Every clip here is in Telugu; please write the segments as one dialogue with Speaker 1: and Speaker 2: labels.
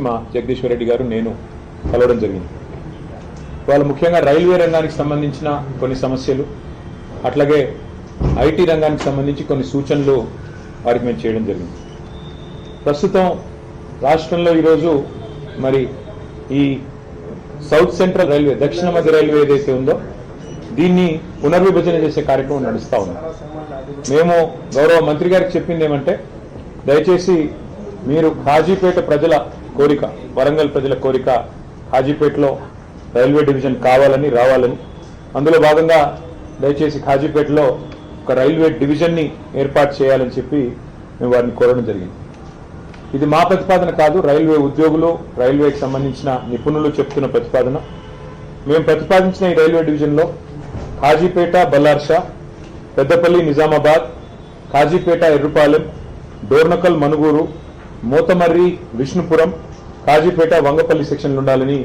Speaker 1: మా జగదీశ్వర్ రెడ్డి గారు నేను కలవడం జరిగింది. వాళ్ళు ముఖ్యంగా రైల్వే రంగానికి సంబంధించిన కొన్ని సమస్యలు, అట్లాగే ఐటీ రంగానికి సంబంధించి కొన్ని సూచనలు వారికి మేము చేయడం జరిగింది. ప్రస్తుతం రాష్ట్రంలో ఈరోజు మరి ఈ సౌత్ సెంట్రల్ రైల్వే, దక్షిణ మధ్య రైల్వే ఏదైతే ఉందో దీన్ని పునర్విభజన చేసే కార్యక్రమం నడుస్తూ ఉంది. మేము గౌరవ మంత్రి గారికి చెప్పింది ఏమంటే, దయచేసి మీరు కాజీపేట ప్రజల కోరిక, వరంగల్ ప్రజల కోరిక, కాజీపేటలో రైల్వే డివిజన్ కావాలని, రావాలని, అందులో భాగంగా దయచేసి కాజీపేటలో ఒక రైల్వే డివిజన్ని ఏర్పాటు చేయాలని చెప్పి మేము వారిని కోరడం జరిగింది. ఇది మా ప్రతిపాదన కాదు, రైల్వే ఉద్యోగులు, రైల్వేకి సంబంధించిన నిపుణులు చెప్తున్న ప్రతిపాదన. మేము ప్రతిపాదించిన ఈ రైల్వే డివిజన్లో కాజీపేట, బల్లార్షా, పెద్దపల్లి, నిజామాబాద్, కాజీపేట, ఎర్రుపాలెం, డోర్నకల్, మనుగూరు, మోతమర్రి, విష్ణుపురం, కాజీపేట, వంగపల్లి సెక్షన్లు ఉండాలని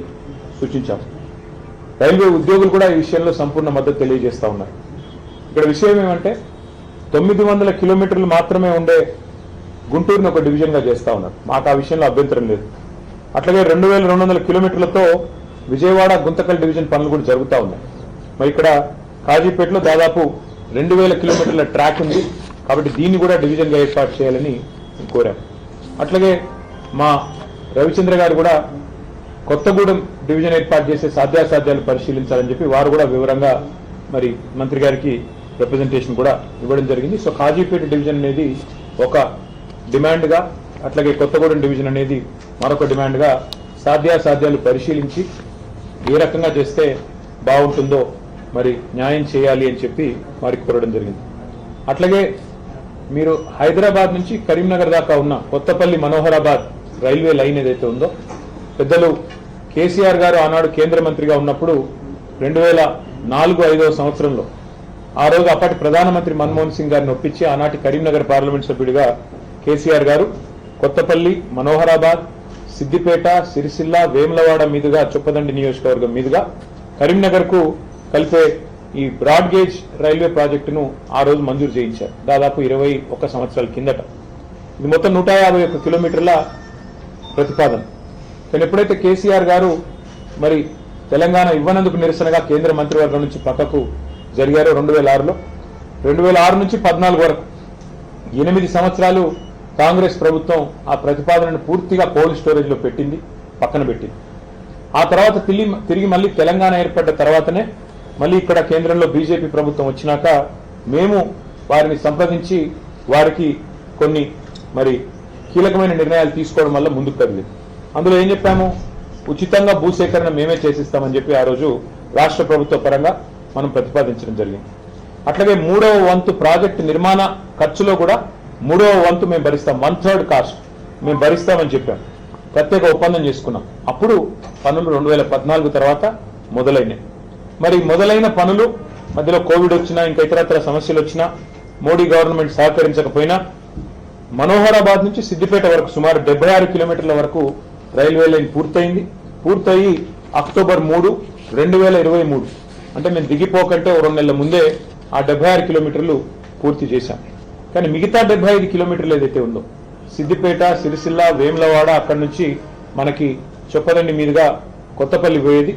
Speaker 1: సూచించాం. రైల్వే ఉద్యోగులు కూడా ఈ విషయంలో సంపూర్ణ మద్దతు తెలియజేస్తా ఉన్నారు. ఇక్కడ విషయం ఏమంటే, 900 కిలోమీటర్లు మాత్రమే ఉండే గుంటూరుని ఒక డివిజన్గా చేస్తా ఉన్నారు. మాకు ఆ విషయంలో అభ్యంతరం లేదు. అట్లాగే 2200 కిలోమీటర్లతో విజయవాడ, గుంతకల్ డివిజన్ పనులు కూడా జరుగుతూ ఉన్నాయి. మరి ఇక్కడ కాజీపేటలో దాదాపు 2000 కిలోమీటర్ల ట్రాక్ ఉంది, కాబట్టి దీన్ని కూడా డివిజన్గా ఏర్పాటు చేయాలని కోరాం. అట్లాగే మా రవిచంద్ర గారు కూడా కొత్తగూడెం డివిజన్ ఏర్పాటు చేసే సాధ్యాసాధ్యాలు పరిశీలించాలని చెప్పి వారు కూడా వివరంగా మరి మంత్రి గారికి రిప్రజెంటేషన్ కూడా ఇవ్వడం జరిగింది. సో కాజీపేట డివిజన్ అనేది ఒక డిమాండ్గా, అట్లాగే కొత్తగూడెం డివిజన్ అనేది మరొక డిమాండ్గా సాధ్యాసాధ్యాలు పరిశీలించి ఏ రకంగా చేస్తే బాగుంటుందో మరి న్యాయం చేయాలి అని చెప్పి వారికి కోరడం జరిగింది. అట్లాగే మీరు హైదరాబాద్ నుంచి కరీంనగర్ దాకా ఉన్న కొత్తపల్లి మనోహరాబాద్ రైల్వే లైన్ ఏదైతే ఉందో, పెద్దలు కేసీఆర్ గారు ఆనాడు కేంద్ర మంత్రిగా ఉన్నప్పుడు 2004-05 సంవత్సరంలో ఆ రోజు అప్పటి ప్రధానమంత్రి మన్మోహన్ సింగ్ గారిని ఒప్పించి ఆనాటి కరీంనగర్ పార్లమెంట్ సభ్యుడిగా కేసీఆర్ గారు కొత్తపల్లి, మనోహరాబాద్, సిద్దిపేట, సిరిసిల్ల, వేములవాడ మీదుగా చొప్పదండి నియోజకవర్గం మీదుగా కరీంనగర్కు కలిపే ఈ బ్రాడ్ గేజ్ రైల్వే ప్రాజెక్టును ఆ రోజు మంజూరు చేయించారు, దాదాపు 21 సంవత్సరాల కిందట. ఇది మొత్తం 151 కిలోమీటర్ల ప్రతిపాదన. కానీ ఎప్పుడైతే కేసీఆర్ గారు మరి తెలంగాణ ఇవ్వనందుకు నిరసనగా కేంద్ర మంత్రివర్గం నుంచి పక్కకు జరిగారు 2006లో, 2006 నుంచి 2014 వరకు 8 సంవత్సరాలు కాంగ్రెస్ ప్రభుత్వం ఆ ప్రతిపాదనను పూర్తిగా కోల్డ్ స్టోరేజ్లో పెట్టింది, పక్కన పెట్టింది. ఆ తర్వాత తిరిగి మళ్ళీ తెలంగాణ ఏర్పడ్డ తర్వాతనే మళ్ళీ ఇక్కడ కేంద్రంలో బీజేపీ ప్రభుత్వం వచ్చినాక మేము వారిని సంప్రదించి వారికి కొన్ని మరి కీలకమైన నిర్ణయాలు తీసుకోవడం వల్ల ముందుకు కదిలేదు. అందులో ఏం చెప్పాము, ఉచితంగా భూసేకరణ మేమే చేసిస్తామని చెప్పి ఆ రోజు రాష్ట్ర ప్రభుత్వ పరంగా మనం ప్రతిపాదించడం జరిగింది. అట్లాగే 3వ వంతు ప్రాజెక్టు నిర్మాణ ఖర్చులో కూడా 3వ వంతు మేము భరిస్తాం, 1/3 కాస్ట్ మేము భరిస్తామని చెప్పాం. ప్రత్యేక ఒప్పందం చేసుకున్నాం. అప్పుడు పనులు 2014 తర్వాత మొదలైనాయి. మరి మొదలైన పనులు మధ్యలో కోవిడ్ వచ్చినా, ఇంకా ఇతరత్ర సమస్యలు వచ్చినా, మోడీ గవర్నమెంట్ సహకరించకపోయినా మనోహరాబాద్ నుంచి సిద్దిపేట వరకు సుమారు 76 కిలోమీటర్ల వరకు రైల్వే లైన్ పూర్తయింది. పూర్తయి అక్టోబర్ 3, 2023 అంటే మేము దిగిపోకంటే 2 నెలల ముందే ఆ 76 కిలోమీటర్లు పూర్తి చేశాం. కానీ మిగతా 75 కిలోమీటర్లు ఏదైతే ఉందో సిద్దిపేట, సిరిసిల్ల, వేములవాడ, అక్కడి నుంచి మనకి చొప్పదండి మీదుగా కొత్తపల్లి పోయేది,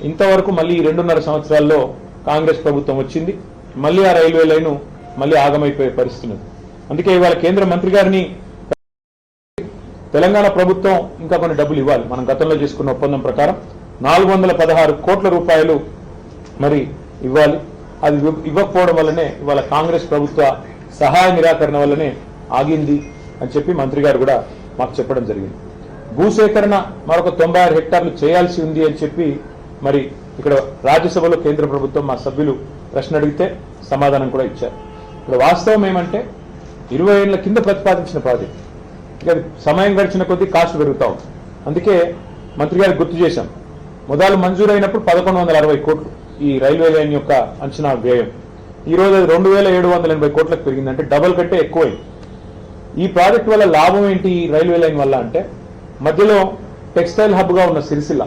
Speaker 1: ఇంతవరకు మళ్ళీ 2.5 సంవత్సరాల్లో కాంగ్రెస్ ప్రభుత్వం వచ్చింది, మళ్ళీ ఆ రైల్వే లైను మళ్ళీ ఆగమైపోయే పరిస్థితి ఉంది. అందుకే ఇవాళ కేంద్ర మంత్రి గారిని తెలంగాణ ప్రభుత్వం ఇంకా కొన్ని డబ్బులు ఇవ్వాలి. మనం గతంలో చేసుకున్న ఒప్పందం ప్రకారం 416 కోట్ల రూపాయలు మరి ఇవ్వాలి. అది ఇవ్వకపోవడం వల్లనే ఇవాళ కాంగ్రెస్ ప్రభుత్వ సహాయ నిరాకరణ వల్లనే ఆగింది అని చెప్పి మంత్రి గారు కూడా మాకు చెప్పడం జరిగింది. భూసేకరణ మరొక 96 హెక్టార్లు చేయాల్సి ఉంది అని చెప్పి మరి ఇక్కడ రాజ్యసభలో కేంద్ర ప్రభుత్వం మా సభ్యులు ప్రశ్న అడిగితే సమాధానం కూడా ఇచ్చారు. ఇక్కడ వాస్తవం ఏమంటే 20 ఏళ్ల కింద ప్రతిపాదించిన ప్రాజెక్ట్, ఇక సమయం గడిచిన కొద్దీ కాస్ట్ పెరుగుతా ఉంది. అందుకే మంత్రి గారికి గుర్తు చేశాం, మొదలు మంజూరైనప్పుడు 1160 కోట్లు ఈ రైల్వే లైన్ యొక్క అంచనా వ్యయం. ఈరోజు అది 2780 కోట్లకు పెరిగింది, అంటే డబల్ కంటే ఎక్కువైంది. ఈ ప్రాజెక్ట్ వల్ల లాభం ఏంటి ఈ రైల్వే లైన్ వల్ల అంటే, మధ్యలో టెక్స్టైల్ హబ్గా ఉన్న సిరిసిల్ల,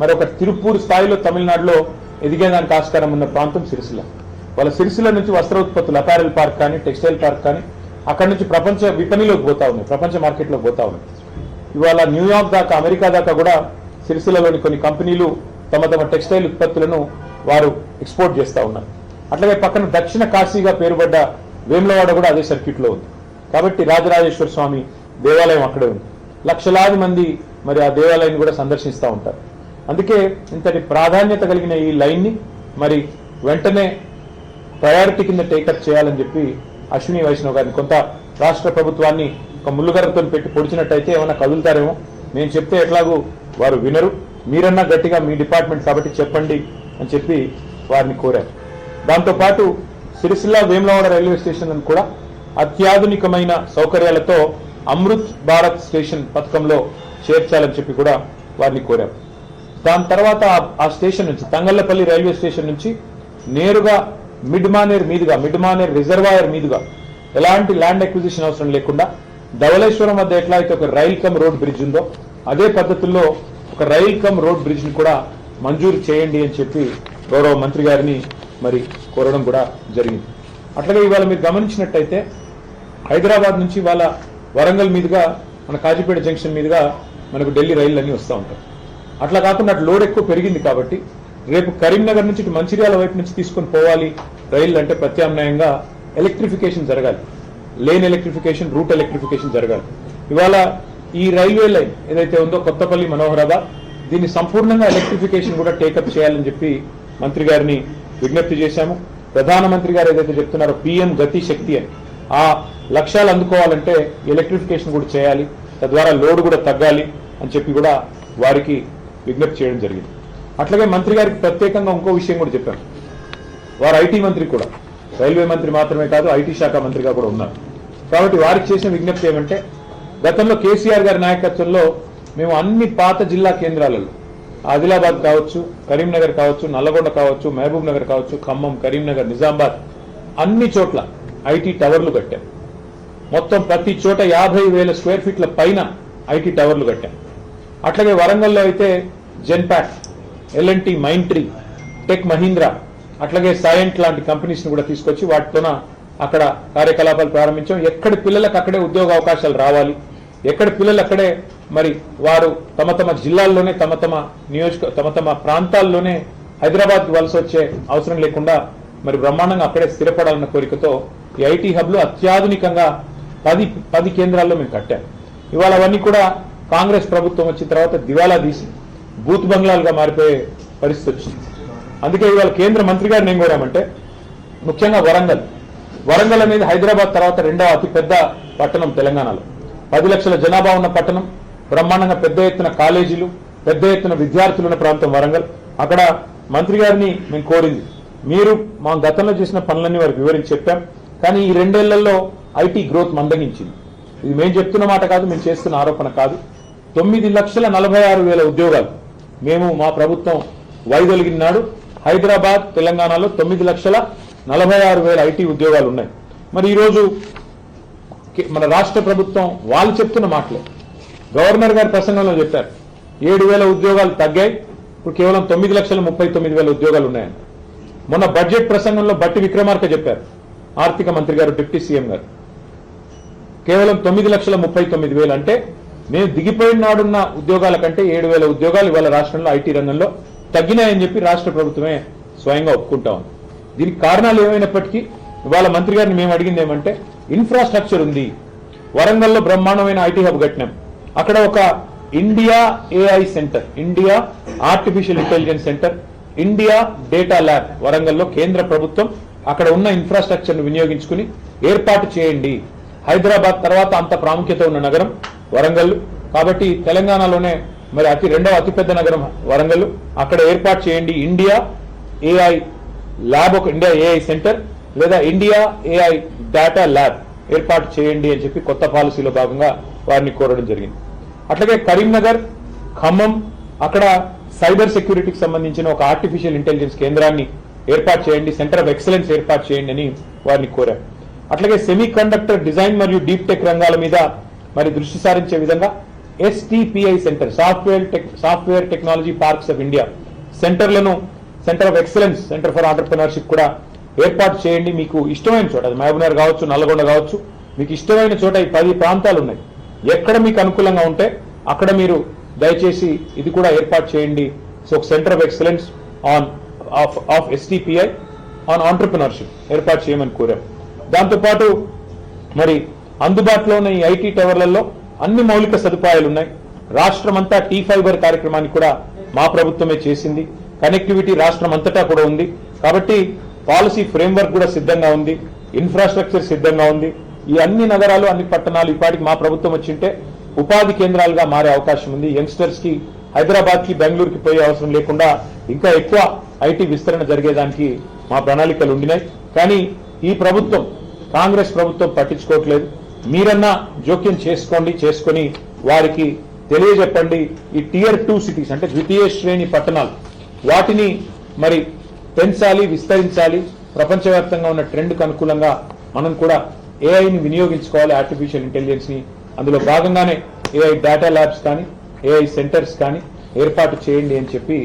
Speaker 1: మరి ఒక తిరుపూర్ స్థాయిలో తమిళనాడులో ఎదిగేదానికి ఆస్కారం ఉన్న ప్రాంతం సిరిసిల్ల. వాళ్ళ సిరిసిల్ల నుంచి వస్త్ర ఉత్పత్తులు, అపారెల్ పార్క్ కానీ, టెక్స్టైల్ పార్క్ కానీ అక్కడి నుంచి ప్రపంచ విపణిలోకి పోతా ఉన్నాయి, ప్రపంచ మార్కెట్లోకి పోతా ఉన్నాయి. ఇవాళ న్యూయార్క్ దాకా అమెరికా దాకా కూడా సిరిసిల్లలోని కొన్ని కంపెనీలు తమ తమ టెక్స్టైల్ ఉత్పత్తులను వారు ఎక్స్పోర్ట్ చేస్తూ ఉన్నారు. అట్లాగే పక్కన దక్షిణ కాశీగా పేరుపడ్డ వేములవాడ కూడా అదే సర్క్యూట్లో ఉంది. కాబట్టి రాజరాజేశ్వర స్వామి దేవాలయం అక్కడే ఉంది. లక్షలాది మంది మరి ఆ దేవాలయాన్ని కూడా సందర్శిస్తూ ఉంటారు. అందుకే ఇంతటి ప్రాధాన్యత కలిగిన ఈ లైన్ని మరి వెంటనే ప్రయారిటీ కింద టేకప్ చేయాలని చెప్పి అశ్విని వైష్ణవ్ గారిని కొంత రాష్ట్ర ప్రభుత్వాన్ని ఒక ముళ్ళుగర్రతో పెట్టి పొడిచినట్టయితే ఏమైనా కదులుతారేమో. నేను చెప్తే ఎట్లాగూ వారు వినరు, మీరన్నా గట్టిగా మీ డిపార్ట్మెంట్ కాబట్టి చెప్పండి అని చెప్పి వారిని కోరారు. దాంతోపాటు సిరిసిల్ల వేములవాడ రైల్వే స్టేషన్ కూడా అత్యాధునికమైన సౌకర్యాలతో అమృత్ భారత్ స్టేషన్ పథకంలో చేర్చాలని చెప్పి కూడా వారిని కోరారు. దాని తర్వాత ఆ స్టేషన్ నుంచి తంగళ్లపల్లి రైల్వే స్టేషన్ నుంచి నేరుగా మిడ్మానేర్ రిజర్వాయర్ మీదుగా ఎలాంటి ల్యాండ్ అక్విజిషన్ అవసరం లేకుండా ధవళేశ్వరం వద్ద ఎట్లా అయితే ఒక రైల్ కమ్ రోడ్ బ్రిడ్జ్ ఉందో అదే పద్ధతుల్లో ఒక రైల్ కమ్ రోడ్ బ్రిడ్జ్ ని కూడా మంజూరు చేయండి అని చెప్పి గౌరవ మంత్రి గారిని మరి కోరడం కూడా జరిగింది. అట్లాగే ఇవాళ మీరు గమనించినట్టయితే హైదరాబాద్ నుంచి వాళ్ళ వరంగల్ మీదుగా మన కాజీపేట జంక్షన్ మీదుగా మనకు ఢిల్లీ రైళ్లు అన్నీ వస్తూ ఉంటాయి. అట్లా కాకుండా అటు లోడ్ ఎక్కువ పెరిగింది కాబట్టి రేపు కరీంనగర్ నుంచి ఇటు మంచిర్యాల వైపు నుంచి తీసుకొని పోవాలి రైళ్లు అంటే ప్రత్యామ్నాయంగా ఎలక్ట్రిఫికేషన్ జరగాలి. లేన్ ఎలక్ట్రిఫికేషన్, రూట్ ఎలక్ట్రిఫికేషన్ జరగాలి. ఇవాళ ఈ రైల్వే లైన్ ఏదైతే ఉందో కొత్తపల్లి మనోహరాబాద్ దీన్ని సంపూర్ణంగా ఎలక్ట్రిఫికేషన్ కూడా టేకప్ చేయాలని చెప్పి మంత్రి గారిని విజ్ఞప్తి చేశాము. ప్రధానమంత్రి గారు ఏదైతే చెప్తున్నారో పిఎం గతి శక్తి అని ఆ లక్ష్యాలు అందుకోవాలంటే ఎలక్ట్రిఫికేషన్ కూడా చేయాలి, తద్వారా లోడ్ కూడా తగ్గాలి అని చెప్పి కూడా వారికి విజ్ఞప్తి చేయడం జరిగింది. అట్లాగే మంత్రి గారికి ప్రత్యేకంగా ఇంకో విషయం కూడా చెప్పాను. వారు ఐటీ మంత్రి కూడా, రైల్వే మంత్రి మాత్రమే కాదు ఐటీ శాఖ మంత్రిగా కూడా ఉన్నారు. కాబట్టి వారికి చేసిన విజ్ఞప్తి ఏమంటే గతంలో కేసీఆర్ గారి నాయకత్వంలో మేము అన్ని పాత జిల్లా కేంద్రాలలో ఆదిలాబాద్ కావచ్చు, కరీంనగర్ కావచ్చు, నల్లగొండ కావచ్చు, మహబూబ్ నగర్ కావచ్చు, ఖమ్మం, కరీంనగర్, నిజామాబాద్ అన్ని చోట్ల ఐటీ టవర్లు కట్టాం. మొత్తం ప్రతి చోట 50,000 స్క్వేర్ ఫీట్ల పైన ఐటీ టవర్లు కట్టాం. అట్లాగే వరంగల్లో అయితే జెన్పాక్, ఎల్ఎన్టీ, మైంట్రీ, టెక్ మహీంద్రా, అట్లాగే సైంట్ లాంటి కంపెనీస్ ని కూడా తీసుకొచ్చి వాటితోన అక్కడ కార్యకలాపాలు ప్రారంభించాం. ఎక్కడి పిల్లలకు అక్కడే ఉద్యోగ అవకాశాలు రావాలి, ఎక్కడి పిల్లలు అక్కడే మరి వారు తమ తమ జిల్లాల్లోనే తమ తమ ప్రాంతాల్లోనే హైదరాబాద్ వలస వచ్చే అవసరం లేకుండా మరి బ్రహ్మాండంగా అక్కడే స్థిరపడాలన్న కోరికతో ఈ ఐటీ హబ్లు అత్యాధునికంగా 10 కేంద్రాల్లో మేము కట్టాం. ఇవాళ అవన్నీ కూడా కాంగ్రెస్ ప్రభుత్వం వచ్చిన తర్వాత దివాలా తీసి బూత్ బంగ్లాలుగా మారిపోయే పరిస్థితి వచ్చింది. అందుకే ఇవాళ కేంద్ర మంత్రి గారిని ఏం కోరామంటే ముఖ్యంగా వరంగల్ అనేది హైదరాబాద్ తర్వాత 2వ అతిపెద్ద పట్టణం తెలంగాణలో. 10 లక్షల జనాభా ఉన్న పట్టణం, బ్రహ్మాండంగా పెద్ద ఎత్తున కాలేజీలు, పెద్ద ఎత్తున విద్యార్థులు ఉన్న ప్రాంతం వరంగల్. అక్కడ మంత్రి గారిని మేము కోరింది, మీరు మా గతంలో చేసిన పనులన్నీ వారికి వివరించి చెప్పాం, కానీ ఈ 2 ఏళ్లలో ఐటీ గ్రోత్ మందగించింది. ఇది మేము చెప్తున్న మాట కాదు, మేము చేస్తున్న ఆరోపణ కాదు. 9,46,000 ఉద్యోగాలు మేము మా ప్రభుత్వం వైదొలిగినాడు. హైదరాబాద్, తెలంగాణలో 9,46,000 ఐటీ ఉద్యోగాలు ఉన్నాయి. మరి ఈరోజు మన రాష్ట్ర ప్రభుత్వం వాళ్ళు చెప్తున్న మాటలే గవర్నర్ గారి ప్రసంగంలో చెప్పారు, 7,000 ఉద్యోగాలు తగ్గాయి, ఇప్పుడు కేవలం 9,39,000 ఉద్యోగాలు ఉన్నాయని. మొన్న బడ్జెట్ ప్రసంగంలో బట్టి విక్రమార్క చెప్పారు, ఆర్థిక మంత్రి గారు, డిప్యూటీ సీఎం గారు, కేవలం 9,39,000 అంటే మేము దిగిపోయిన నాడున్న ఉద్యోగాల కంటే 7,000 ఉద్యోగాలు ఇవాళ రాష్ట్రంలో ఐటీ రంగంలో తగ్గినాయని చెప్పి రాష్ట్ర ప్రభుత్వమే స్వయంగా ఒప్పుకుంటా ఉంది. దీనికి కారణాలు ఏమైనప్పటికీ ఇవాళ మంత్రి గారిని మేము అడిగింది ఏమంటే ఇన్ఫ్రాస్ట్రక్చర్ ఉంది. వరంగల్లో బ్రహ్మాండమైన ఐటీ హబ్ కట్టినాం, అక్కడ ఒక India AI center, India artificial intelligence centre, India data lab వరంగల్లో కేంద్ర ప్రభుత్వం అక్కడ ఉన్న ఇన్ఫ్రాస్ట్రక్చర్ ను వినియోగించుకుని ఏర్పాటు చేయండి. హైదరాబాద్ తర్వాత అంత ప్రాముఖ్యత ఉన్న నగరం వరంగల్, కాబట్టి తెలంగాణలోనే మరి 2వ అతిపెద్ద నగరం వరంగల్, అక్కడ ఏర్పాటు చేయండి ఇండియా ఏఐ ల్యాబ్, ఒక ఇండియా ఏఐ సెంటర్ లేదా ఇండియా ఏఐ డేటా ల్యాబ్ ఏర్పాటు చేయండి అని చెప్పి కొత్త పాలసీలో భాగంగా వారిని కోరడం జరిగింది. అట్లాగే కరీంనగర్, ఖమ్మం అక్కడ సైబర్ సెక్యూరిటీకి సంబంధించిన ఒక ఆర్టిఫిషియల్ ఇంటెలిజెన్స్ కేంద్రాన్ని ఏర్పాటు చేయండి, సెంటర్ ఆఫ్ ఎక్సలెన్స్ ఏర్పాటు చేయండి అని వారిని కోరారు. అట్లాగే సెమీ కండక్టర్ డిజైన్ మరియు డీప్ టెక్ రంగాల మీద మరి దృష్టి సారించే విధంగా STPI centre, software technology parks of India సెంటర్లను, centre of excellence, centre for entrepreneurship కూడా ఏర్పాటు చేయండి. మీకు ఇష్టమైన చోట, అది మహబూబ్నగర్ కావచ్చు, నల్లగొండ కావచ్చు, మీకు ఇష్టమైన చోట ఈ 10 ప్రాంతాలు ఉన్నాయి. ఎక్కడ మీకు అనుకూలంగా ఉంటే అక్కడ మీరు దయచేసి ఇది కూడా ఏర్పాటు చేయండి. So centre of excellence of STPI on entrepreneurship ఏర్పాటు చేయమని కోరాం. దాంతోపాటు మరి అందుబాటులో ఉన్న ఈ ఐటీ టవర్లలో అన్ని మౌలిక సదుపాయాలు ఉన్నాయి. రాష్ట్రమంతా T5 కార్యక్రమాన్ని కూడా మా ప్రభుత్వమే చేసింది. కనెక్టివిటీ రాష్ట్రం అంతటా కూడా ఉంది. కాబట్టి పాలసీ ఫ్రేమ్వర్క్ కూడా సిద్ధంగా ఉంది, ఇన్ఫ్రాస్ట్రక్చర్ సిద్ధంగా ఉంది. ఈ అన్ని నగరాలు అన్ని పట్టణాలు ఇప్పటికి మా ప్రభుత్వం వచ్చింటే ఉపాధి కేంద్రాలుగా మారే అవకాశం ఉంది. యంగ్స్టర్స్ కి హైదరాబాద్ కి బెంగళూరుకి పోయే అవసరం లేకుండా ఇంకా ఎక్కువ ఐటీ విస్తరణ జరిగేదానికి మా ప్రణాళికలు ఉండినాయి. కానీ ఈ ప్రభుత్వం కాంగ్రెస్ ప్రభుత్వం పట్టించుకోవట్లేదు. మీరన్నా జోక్యం చేసుకొని వారికి తెలియజెప్పండి. ఈ Tier 2 సిటీస్ అంటే ద్వితీయ శ్రేణి పట్టణాలు వాటిని మరి పెంచాలి, విస్తరించాలి. ప్రపంచవ్యాప్తంగా ఉన్న ట్రెండ్కు అనుకూలంగా మనం కూడా ఏఐని వినియోగించుకోవాలి, ఆర్టిఫిషియల్ ఇంటెలిజెన్స్ ని. అందులో భాగంగానే ఏఐ డేటా ల్యాబ్స్ కానీ ఏఐ సెంటర్స్ కానీ ఏర్పాటు చేయండి అని చెప్పి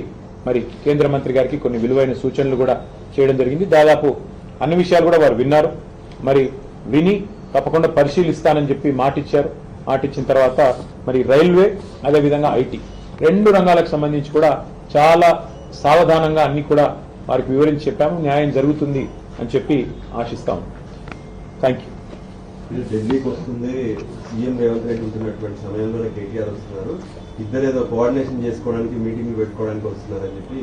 Speaker 1: మరి కేంద్ర మంత్రి గారికి కొన్ని విలువైన సూచనలు కూడా చేయడం జరిగింది. దాదాపు అన్ని విషయాలు కూడా వారు విన్నారు. మరి విని తప్పకుండా పరిశీలిస్తానని చెప్పి మాటిచ్చారు. మాటిచ్చిన తర్వాత మరి రైల్వే అదేవిధంగా ఐటీ 2 రంగాలకు సంబంధించి కూడా చాలా సావధానంగా అన్ని కూడా వారికి వివరించి చెప్పాము. న్యాయం జరుగుతుంది అని చెప్పి ఆశిస్తాము. Thank you.
Speaker 2: ఢిల్లీకి వస్తుంది సీఎం రేవంత్ రెడ్డి ఉంటున్నటువంటి సమయంలోనే కేటీఆర్ వస్తున్నారు. ఇద్దరు ఏదో కోఆర్డినేషన్ చేసుకోవడానికి మీటింగ్ పెట్టుకోవడానికి వస్తున్నారని చెప్పి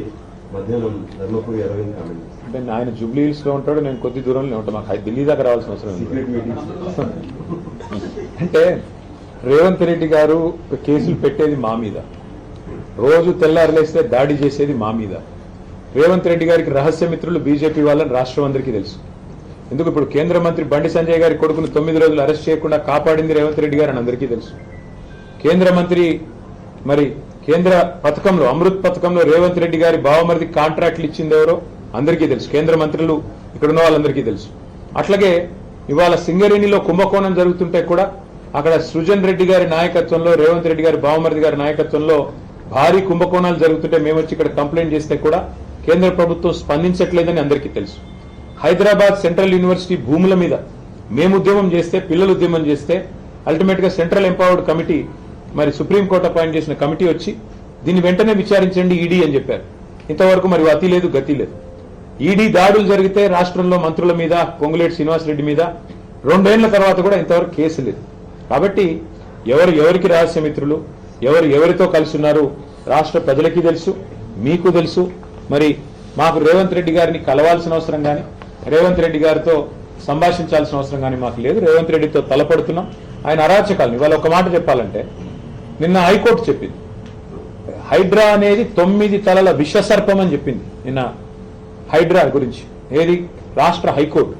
Speaker 2: మధ్యాహ్నం ధర్మపురి అరవింద్ కామెంట్.
Speaker 1: అంటే ఆయన జూబ్లీ హిల్స్ లో ఉంటాడు, నేను కొద్ది దూరంలో ఉంటాను. మాకు ఢిల్లీ దాకా రావాల్సిన అవసరం
Speaker 2: సీక్రెట్ మీటింగ్స్
Speaker 1: అంటే రేవంత్ రెడ్డి గారు కేసులు పెట్టేది మా మీద, రోజు తెల్లారులేస్తే దాడి చేసేది మా మీద. రేవంత్ రెడ్డి గారికి రహస్య మిత్రులు బీజేపీ వాళ్ళని రాష్ట్రం అందరికీ తెలుసు. ఎందుకు ఇప్పుడు కేంద్ర మంత్రి బండి సంజయ్ గారి కొడుకును 9 రోజులు అరెస్ట్ చేయకుండా కాపాడింది రేవంత్ రెడ్డి గారు అని అందరికీ తెలుసు. కేంద్ర మంత్రి మరి కేంద్ర పథకంలో అమృత్ పథకంలో రేవంత్ రెడ్డి గారి బావమరిది కాంట్రాక్ట్లు ఇచ్చింది ఎవరో అందరికీ తెలుసు. కేంద్ర మంత్రులు ఇక్కడున్న వాళ్ళందరికీ తెలుసు. అట్లాగే ఇవాళ సింగరేణిలో కుంభకోణం జరుగుతుంటే కూడా అక్కడ సృజన్ రెడ్డి గారి నాయకత్వంలో రేవంత్ రెడ్డి గారి బావమరిది గారి నాయకత్వంలో భారీ కుంభకోణాలు జరుగుతుంటే మేము వచ్చి ఇక్కడ కంప్లైంట్ చేస్తే కూడా కేంద్ర ప్రభుత్వం స్పందించట్లేదని అందరికీ తెలుసు. హైదరాబాద్ సెంట్రల్ యూనివర్సిటీ భూముల మీద మేము ఉద్యమం చేస్తే, పిల్లలు ఉద్యమం చేస్తే అల్టిమేట్ గా సెంట్రల్ ఎంపవర్డ్ కమిటీ మరి సుప్రీంకోర్టు అపాయింట్ చేసిన కమిటీ వచ్చి దీన్ని వెంటనే విచారించండి ఈడీ అని చెప్పారు. ఇంతవరకు మరి అతి లేదు గతి లేదు. ఈడీ దాడులు జరిగితే రాష్ట్రంలో మంత్రుల మీద, పొంగులేటి శ్రీనివాసరెడ్డి మీద 2 ఏళ్ల తర్వాత కూడా ఇంతవరకు కేసు లేదు. కాబట్టి ఎవరికి రహస్య మిత్రులు, ఎవరితో కలిసి ఉన్నారు రాష్ట్ర ప్రజలకి తెలుసు, మీకు తెలుసు. మరి మాకు రేవంత్ రెడ్డి గారిని కలవాల్సిన అవసరం కానీ రేవంత్ రెడ్డి గారితో సంభాషించాల్సిన అవసరం కానీ మాకు లేదు. రేవంత్ రెడ్డితో తలపడుతున్నాం. ఆయన అరాచకాలను ఇవాళ ఒక మాట చెప్పాలంటే నిన్న హైకోర్టు చెప్పింది హైడ్రా అనేది 9 తలల విషసర్పం అని చెప్పింది నిన్న హైడ్రా గురించి. ఏది రాష్ట్ర హైకోర్టు.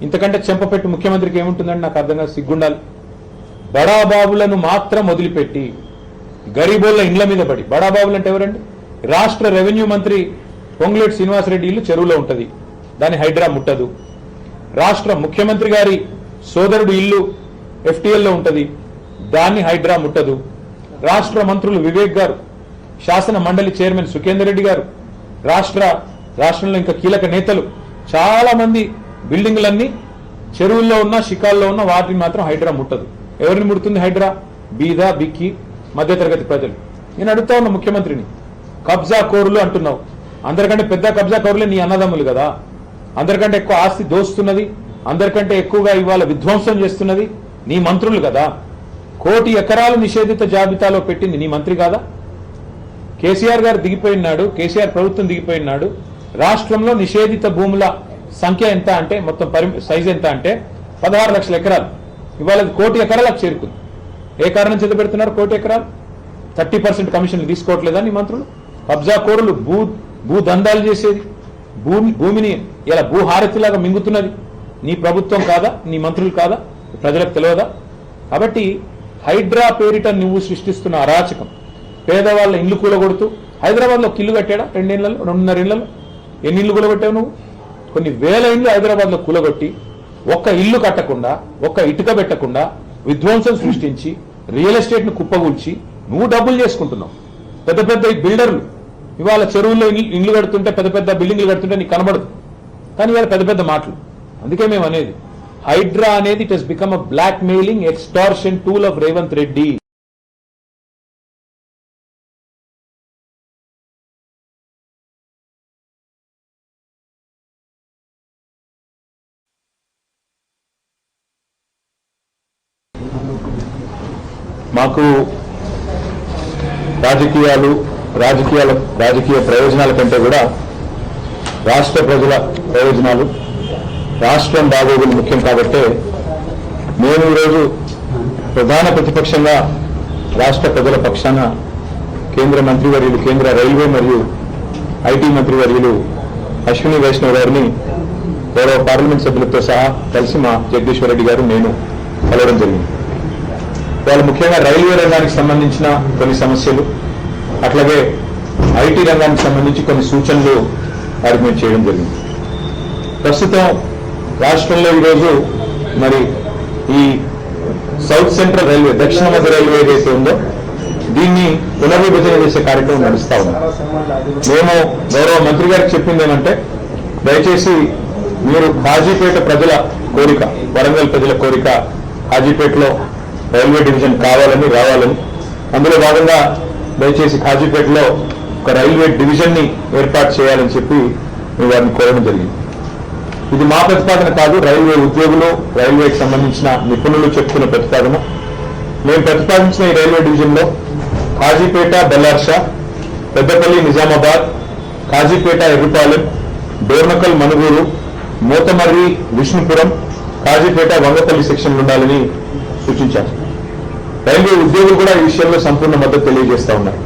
Speaker 1: ఇంతకంటే చెంపపెట్టి ముఖ్యమంత్రికి ఏముంటుందండి నాకు అర్థం కాదు, సిగ్గుండాలి. బడాబాబులను మాత్రం వదిలిపెట్టి గరీబోళ్ల ఇండ్ల మీద పడి, బడాబాబులు అంటే ఎవరండి? రాష్ట్ర రెవెన్యూ మంత్రి పొంగులేటి శ్రీనివాసరెడ్డి ఇల్లు చెరువులో ఉంటది, దాని హైడ్రా ముట్టదు. రాష్ట్ర ముఖ్యమంత్రి గారి సోదరుడు ఇల్లు FTL లో ఉంటది, దాన్ని హైడ్రా ముట్టదు. రాష్ట్ర మంత్రులు వివేక్ గారు, శాసన మండలి చైర్మన్ సుఖేందర్ రెడ్డి గారు, రాష్ట్రంలో ఇంకా కీలక నేతలు చాలా మంది బిల్డింగ్లన్నీ చెరువుల్లో ఉన్న షికాల్లో ఉన్న వాటిని మాత్రం హైడ్రా ముట్టదు. ఎవరిని ముడుతుంది హైడ్రా? బీద బిక్కి మధ్యతరగతి ప్రజలు. నేను అడుగుతా ఉన్న ముఖ్యమంత్రిని, కబ్జా కోరులు అంటున్నావు, అందరికంటే పెద్ద కబ్జా కోరులే నీ అన్నదమ్ములు కదా. అందరికంటే ఎక్కువ ఆస్తి దోస్తున్నది, అందరికంటే ఎక్కువగా ఇవాళ విధ్వంసం చేస్తున్నది నీ మంత్రులు కదా. 1 కోటి ఎకరాలు నిషేధిత జాబితాలో పెట్టింది నీ మంత్రి కాదా? కేసీఆర్ గారు దిగిపోయినాడు, కేసీఆర్ ప్రభుత్వం దిగిపోయినాడు. రాష్ట్రంలో నిషేధిత భూముల సంఖ్య ఎంత అంటే, మొత్తం సైజ్ ఎంత అంటే 16 లక్షల ఎకరాలు. ఇవాళ 1 కోటి ఎకరాలకు చేరుకుంది. ఏ కారణం చేత పెడుతున్నారు 1 కోటి ఎకరాలు? 30% కమిషన్లు తీసుకోవట్లేదా నీ మంత్రులు? కబ్జా కోరులు, భూదందాలు చేసేది, భూమిని ఇలా భూహారతిలాగా మింగుతున్నది నీ ప్రభుత్వం కాదా? నీ మంత్రులు కాదా? ప్రజలకు తెలియదా? కాబట్టి హైడ్రా పేరిట నువ్వు సృష్టిస్తున్న అరాచకం, పేదవాళ్ళ ఇల్లు కూలగొడుతూ, హైదరాబాద్లో ఒక ఇల్లు కట్టాడా 2 ఏళ్లలో, 2.5 ఏళ్లలో? ఎన్ని ఇల్లు కూలగొట్టావు నువ్వు? కొన్ని వేల ఇల్లు హైదరాబాద్లో కూలగొట్టి, ఒక్క ఇల్లు కట్టకుండా, ఒక్క ఇటుక పెట్టకుండా విధ్వంసం సృష్టించి, రియల్ ఎస్టేట్ ను కుప్పగూల్చి నువ్వు డబ్బులు చేసుకుంటున్నావు. పెద్ద పెద్ద బిల్డర్లు ఇవాళ చెరువుల్లో ఇల్లు కడుతుంటే, పెద్ద పెద్ద బిల్డింగ్లు కడుతుంటే నీకు కనబడదు, కానీ ఇవాళ పెద్ద పెద్ద మాటలు. అందుకే మేము అనేది హైడ్రా అనేది it has become a blackmailing extortion tool of Revanth Reddy. మాకు రాజకీయ ప్రయోజనాల కంటే కూడా రాష్ట్ర ప్రజల ప్రయోజనాలు, రాష్ట్రం బాగోగులు ముఖ్యం కాబట్టే మేము ఈరోజు ప్రధాన ప్రతిపక్షంగా రాష్ట్ర ప్రజల పక్షాన కేంద్ర మంత్రివర్యులు, కేంద్ర రైల్వే మరియు ఐటీ మంత్రివర్యులు అశ్విని వైష్ణవ్ గారిని గౌరవ పార్లమెంట్ సభ్యులతో సహా కలిసి మా జగదీశ్వర్ రెడ్డి గారు నేను కలవడం జరిగింది. వాళ్ళు ముఖ్యంగా రైల్వే రంగానికి సంబంధించిన కొన్ని సమస్యలు, అట్లాగే ఐటీ రంగానికి సంబంధించి కొన్ని సూచనలు వారికి మేము చేయడం జరిగింది. ప్రస్తుతం రాష్ట్రంలో ఈరోజు మరి ఈ సౌత్ సెంట్రల్ రైల్వే, దక్షిణ మధ్య రైల్వే ఏదైతే ఉందో దీన్ని పునర్విభజన చేసే కార్యక్రమం నడుస్తా ఉంది. మేము గౌరవ మంత్రి గారికి చెప్పింది ఏమంటే, దయచేసి మీరు కాజీపేట ప్రజల కోరిక, వరంగల్ ప్రజల కోరిక, కాజీపేటలో రైల్వే డివిజన్ కావాలని, రావాలని, అందులో భాగంగా దయచేసి కాజీపేటలో ఒక రైల్వే డివిజన్ ని ఏర్పాటు చేయాలని చెప్పి మేము వారిని కోరడం జరిగింది. ఇది మా ప్రతిపాదన కాదు, రైల్వే ఉద్యోగులు, రైల్వేకి సంబంధించిన నిపుణులు చెప్తున్న ప్రతిపాదన. మేము ప్రతిపాదించిన ఈ రైల్వే డివిజన్ లో కాజీపేట, బెల్లార్షా, పెద్దపల్లి, నిజామాబాద్, కాజీపేట, ఎర్రుపాలెం, డోర్నకల్, మనుగూరు, మోతమర్రి, విష్ణుపురం, కాజీపేట, వంగపల్లి సెక్షన్లు ఉండాలని సూచించారు. రైల్వే ఉద్యోగులు కూడా ఈ విషయంలో సంపూర్ణ మద్దతు తెలియజేస్తా ఉన్నారు.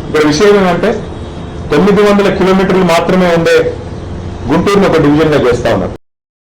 Speaker 1: ఇక్కడ విషయం ఏమంటే 900 కిలోమీటర్లు మాత్రమే ఉండే గుంటూరును ఒక డివిజన్ గా చేస్తా ఉన్నారు.